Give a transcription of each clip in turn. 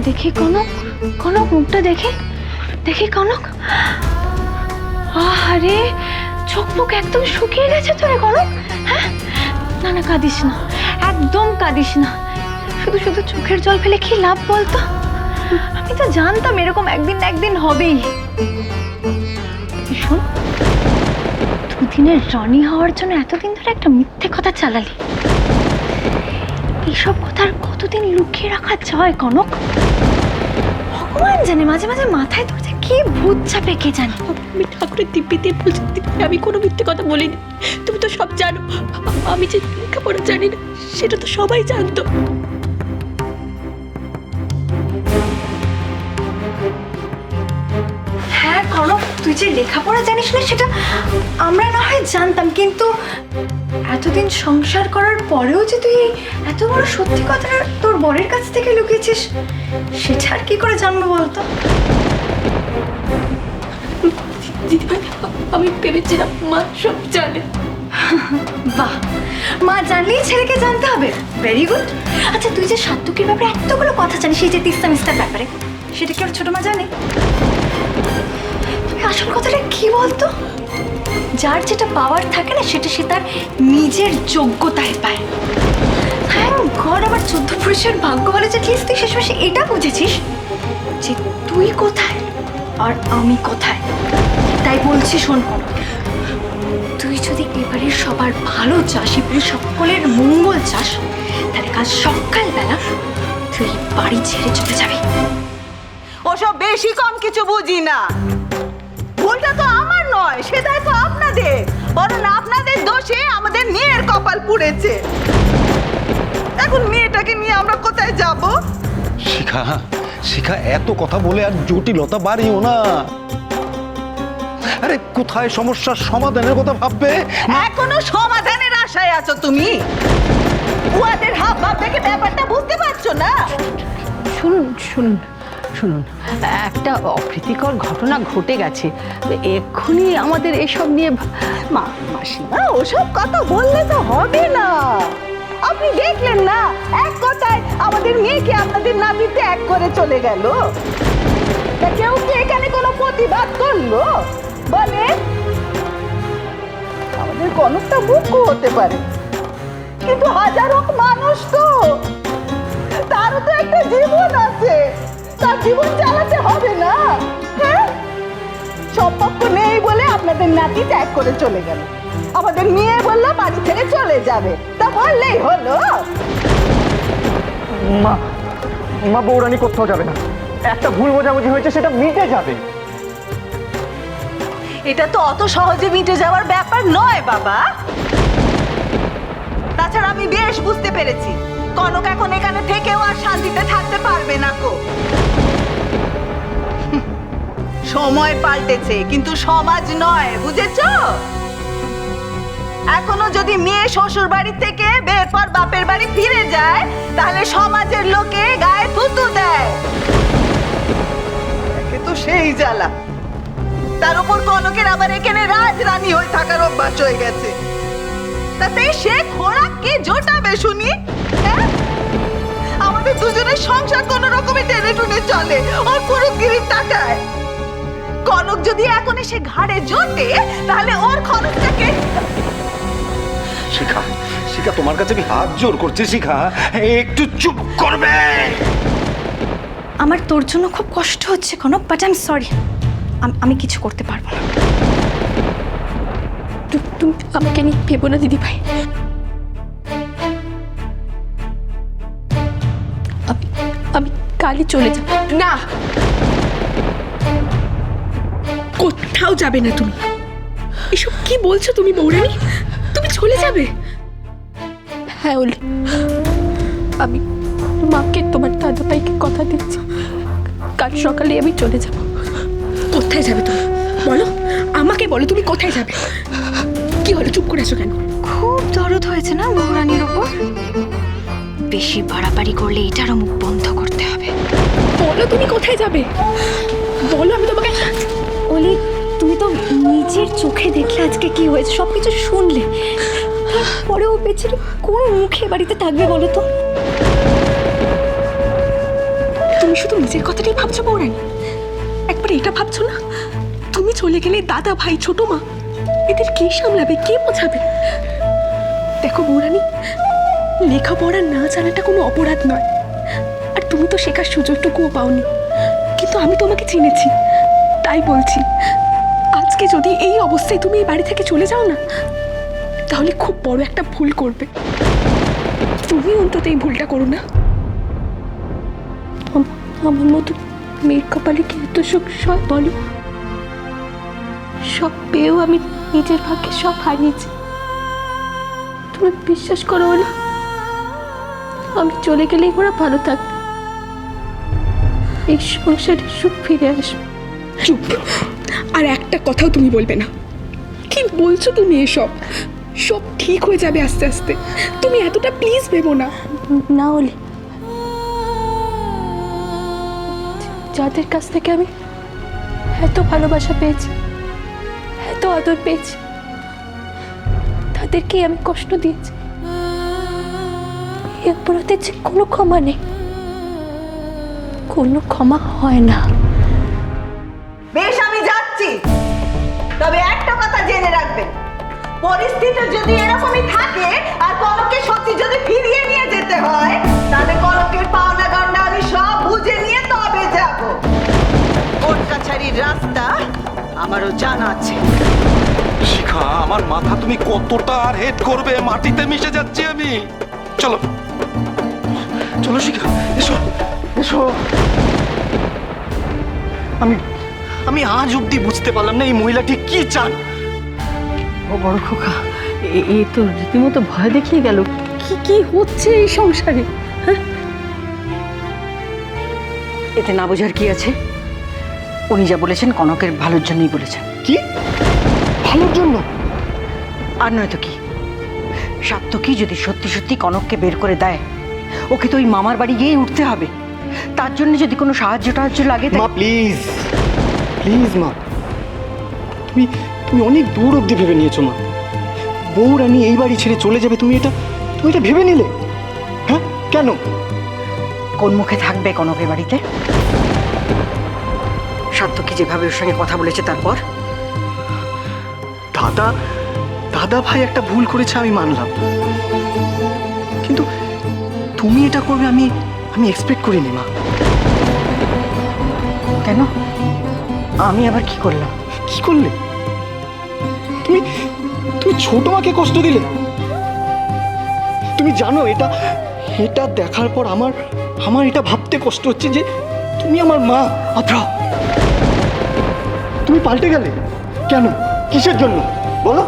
দেখি কনক, কনক মুখটা দেখে, দেখি কনক। আরে চোখ মুখ একদম শুকিয়ে গেছে তো রে কনক। হ্যাঁ, না না কাঁদিস না, একদম কাঁদিস না। শুধু শুধু চোখের জল ফেলে কি লাভ বলতো? আমি তো জানতাম এরকম একদিন না একদিন হবেই। শোন, দুদিনের রানী হওয়ার জন্য এতদিন ধরে একটা মিথ্যে কথা চালালি। এইসব কথা আর কতদিন লুকিয়ে রাখা যায় কনক? ভগবান জানে, মাঝে মাঝে মাথায় তোর যে কি ভূত চাপে কে জানে। আমি ঠাকুরের দিব্যিতে বলছি, আমি কোনো মিথ্যে কথা বলিনি। তুমি তো সব জানো। আমি যে লেখাপড়া জানি না সেটা তো সবাই জানতো। হ্যাঁ কনক, তুই যে লেখাপড়া জানিস না সেটা আমরা না হয় জানতাম, কিন্তু এতদিন সংসার করার পরেও যে তুই এত বড় সত্যি কথাটা তোর বরের কাছ থেকে লুকিয়েছিস, সেটা আর কি করে জানবো বলতো? দিদিভাই, আমি ভেবেছিলাম মা সব জানে। বাহ, মা জানলেই ছেলেকে জানতে হবে। Very good. আচ্ছা, তুই যে সাত্তুকির ব্যাপারে এতগুলো কথা জানিস, এই যে তিস্তা মিস্তার ব্যাপারে, সেটা কি ওর ছোট মা জানে? আসল কথাটা কি বলতো? যার যেটা পাওয়ার থাকে না, সেটা সে তার নিজের যোগ্যতায় পায়। থ্যাংক গড, আমার 14 পুরুষের ভাগ্য বলে যে প্লিজ তুই শেষমেশে এটা বুঝেছিস যে তুই কোথায় আর আমি কোথায়। তাই বলছি শোন, তুই যদি এবারে সবার ভালো চাস, এবারে সকলের মঙ্গল চাস, তাহলে কাল সকালবেলা তুই বাড়ি ছেড়ে চলে যাবি। ওসব বেশি কম কিছু বুঝি না। ভুলটা তো আমার নয়, সেটাই তো আপনাদের। বরং আপনাদের দোষে আমাদের মেয়ের কপাল পুড়েছে। এখন মেয়েটাকে নিয়ে আমরা কোথায় যাব? শিখা, শিখা, এত কথা বলে আর জটিলতা বাড়িও না। আরে কোথায় সমস্যার সমাধানের কথা ভাববে? এখনো সমাধানের আশায় আছো তুমি? উহাদের হাব ভাব দেখে ব্যাপারটা বুঝতে পারছো না? শুনুন শুনুন শুনুন, একটা অপ্রীতিকর ঘটনা ঘটে গেছে। এক্ষুনি আমাদের এসব নিয়ে মাসিমা ওসব কথা বললে তো হবে না। আপনি দেখলেন না, এক কথায় আমাদের মেয়েকে আপনাদের নাতি ত্যাগ করে চলে গেল। তা কেউ কি এখানে কোনো প্রতিবাদ করলো বলে? আমাদের কনকটা মুখ্য হতে পারে, কিন্তু হাজারো মানুষ তো, তারও তো একটা জীবন আছে, তার জীবন চালাতে হবে না? হ্যাঁ, সম্পর্ক নেই বলে আপনাদের নাতি ত্যাগ করে চলে গেল। আমাদের মেয়ে বললো বাড়ি ছেড়ে চলে যাবে, তা বললেই হলো। মা, মা, বৌরানী কোথাও যাবে না। একটা ভুল বোঝাবুঝি হয়েছে, সেটা মিটে যাবে। এটা তো অত সহজে মিটে যাওয়ার ব্যাপার নয় বাবা। তাছাড়া আমি বেশ বুঝতে পেরেছি, কনক এখন এখানে থেকেও আর শান্তিতে থাকতে পারবে না কো। সময় পাল্টেছে, কিন্তু সমাজ নয়, বুঝেছো? এখনো যদি মেয়ে শ্বশুর বাড়ি থেকে বের পর বাপের বাড়ি ফিরে যায়, তাহলে সমাজের লোকে গায়ে থুতু দেয়। একে তো সেই জ্বালা, তার উপর কনকের আবার এখানে রাজরানী হয়ে থাকার অভ্যাস হয়ে গেছে। তাতে সে খোরাক কে জোটাবে শুনি? হ্যাঁ, আমাদের দুজনের সংসার কোন রকমে টেনে টুনে চলে ওর পুরুতগিরির টাকায়। কনক যদি এখন এসে ঘাড়ে জোটে, তাহলে ওর খরচটাকে। শিখা, শিখা, তোমার কাছে আমি হাত জোর করছি। শিখা, একটু চুপ করবে? আমার তোর জন্য খুব কষ্ট হচ্ছে Kanak, but I am sorry, আমি কিছু করতে পারবো না। তুমি আমাকে নিয়ে ভেবো না দিদিভাই। আমি কালই চলে যাব। না, কোথাও যাবে না তুমি। এসব কি বলছো তুমি বৌরানী? তুমি চলে যাবে? হ্যাঁ ওলি, আমি মাকে তোমার দাদাভাইকে কথা দিচ্ছি, কাল সকালে আমি চলে যাব। কোথায় যাবে তুমি বলো? আমাকে বলো, তুমি কোথায় যাবে? কি হলো, চুপ করে আছো কেন? খুব দরদ হয়েছে না বৌরানীর ওপর? বেশি বাড়াবাড়ি করলে এটারও মুখ বন্ধ করতে হবে। বলো তুমি কোথায় যাবে, বলো, আমি তোমাকে। ওলি, তুমি তো নিজের চোখে দেখলে আজকে কি হয়েছে, সবকিছু শুনলে, তারপরেও বেচারি কোন মুখে বাড়িতে থাকবে বলো তো? তুমি শুধু নিজের কথাটাই ভাবছো বৌরানী, একবার এটা ভাবছো না তুমি চলে গেলে দাদা ভাই ছোট মা এদের কে সামলাবে, কে বোঝাবে? দেখো বৌরানী, লেখাপড়া না জানাটা কোনো অপরাধ নয়, আর তুমি তো শেখার সুযোগটুকুও পাওনি। কিন্তু আমি তোমাকে চিনেছি, তাই বলছি আজকে যদি এই অবস্থায় তুমি এই বাড়ি থেকে চলে যাও না, তাহলে খুব বড় একটা ভুল করবে। তুমি অন্তত এই ভুলটা করো না। আমার মতো মেয়ের কপালে কি এত সুখ সব বলো? সব পেয়েও আমি নিজের ভাগ্যে সব হারিয়েছি। তুমি বিশ্বাস করো না, আমি চলে গেলেই ওরা ভালো থাকবে, এই সংসারে সুখ ফিরে আসবে। চুপ, আর একটা কথাও তুমি বলবে না। কি বলছো তুমি এসব? সব ঠিক হয়ে যাবে আস্তে আস্তে, তুমি এতটা প্লিজ ভেবো না। না হলে যাদের কাছ থেকে আমি এত ভালোবাসা পেয়েছি, এত আদর পেয়েছি, তাদেরকেই আমি কষ্ট দিয়েছি। এই অপরাধের যে কোনো ক্ষমা নেই, কোনো ক্ষমা হয় না। বেশ, আমি যাচ্ছি, তবে একটা কথা জেনে রাখবেন, পরিস্থিতি যদি এরকমই থাকে আর কনককে সত্যি যদি ফিরিয়ে নিয়ে যেতে হয়, তাহলে কনকের পাওনা গন্ডা আমি সব বুঝে নিয়ে তবে যাব। কোর্ট কাছারির রাস্তা আমারও জানা আছে। শিখা, আমার মাথা তুমি কতটা আর হেড করবে? মাটিতে মিশে যাচ্ছি আমি। চলো চলো শিখা, এসো এসো। আমি আজ অব্দি বুঝতে পারলাম না এই মহিলাটি কি চান। ও বড় খোকা, এ তো রীতিমতো ভয় দেখিয়ে গেল। কি কি হচ্ছে এই সংসারে? হ্যাঁ, এতে না বোঝার কি আছে? উনি যা বলেছেন কনকের ভালোর জন্যই বলেছেন। কি ভালোর জন্য? আর নয়তো কি, সাত্তকী যদি সত্যি সত্যি কনককে বের করে দেয়, ওকে তো ওই মামার বাড়ি গিয়েই উঠতে হবে। তার জন্য যদি কোনো সাহায্য টাহায্য লাগে মা প্লিজ প্লিজ মা, তুমি তুমি অনেক দূর অব্দি ভেবে নিয়েছো মা। বউরানী এই বাড়ি ছেড়ে চলে যাবে, তুমি এটা ভেবে নিলে? হ্যাঁ কেন? কোন মুখে থাকবে কনকের বাড়িতে? সাত্তকী যেভাবে ওর সঙ্গে কথা বলেছে তারপর। দাদা ভাই একটা ভুল করেছে আমি মানলাম, কিন্তু তুমি এটা করবে আমি এক্সপেক্ট করিনি মা। কেন? আমি আবার কি করলাম? কি করলে? তুমি ছোট মাকে কষ্ট দিলে। তুমি জানো এটা দেখার পর আমার এটা ভাবতে কষ্ট হচ্ছে যে তুমি আমার মা। অথ্রা, তুমি পাল্টে গেলে কেন? কিসের জন্য বলো?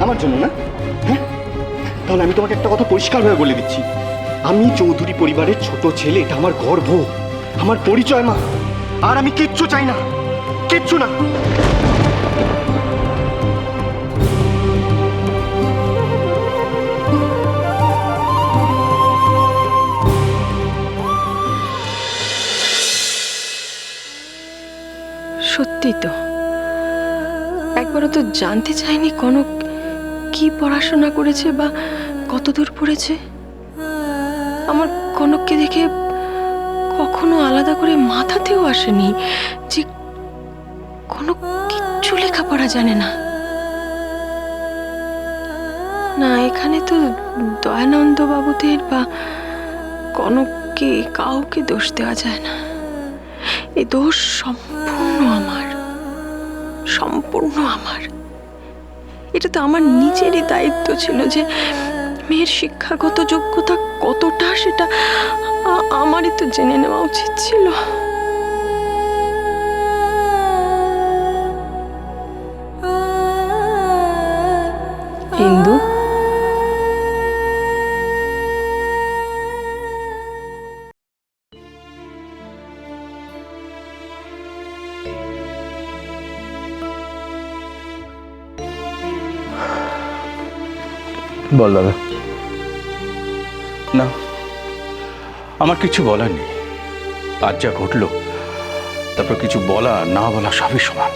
আমার জন্য না? হ্যাঁ, তাহলে আমি তোমাকে একটা কথা পরিষ্কারভাবে বলে দিচ্ছি, আমি চৌধুরী পরিবারের ছোট ছেলে, এটা আমার গর্ব, আমার পরিচয় মা। আর আমি কিচ্ছু চাই না, কিচ্ছু না। সত্যি তো, একবারও তো জানতে চাইনি কনক কি পড়াশোনা করেছে বা কত দূর পড়েছে। আমার কনককে দেখে কখনো আলাদা করে মাথাতেও আসেনি যে কনক কিচ্ছু লেখাপড়া জানে না। না, এখানে তো দয়ানন্দ বাবুদের বা কনককে কাউকে দোষ দেওয়া যায় না। এই দোষ সম্পূর্ণ আমার। এটা তো আমার নিজেরই দায়িত্ব ছিল যে মেয়ের শিক্ষাগত যোগ্যতা কতটা সেটা আমারই তো জেনে নেওয়া উচিত ছিল। ইন্দু, বল দাদা। না, আমার কিছু বলার নেই। আজ যা ঘটলো, তারপর কিছু বলা না বলা সবই সমান।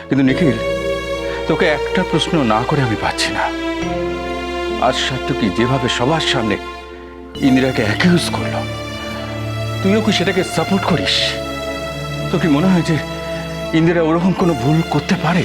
কিন্তু নিখিল, তোকে একটা প্রশ্ন না করে আমি পাচ্ছি না। আজ সার্থকী যেভাবে সবার সামনে ইন্দিরাকে অ্যাকিউজ করলো, তুইও কি সেটাকে সাপোর্ট করিস? তোর কি মনে হয় যে ইন্দিরা ওরকম কোনো ভুল করতে পারে?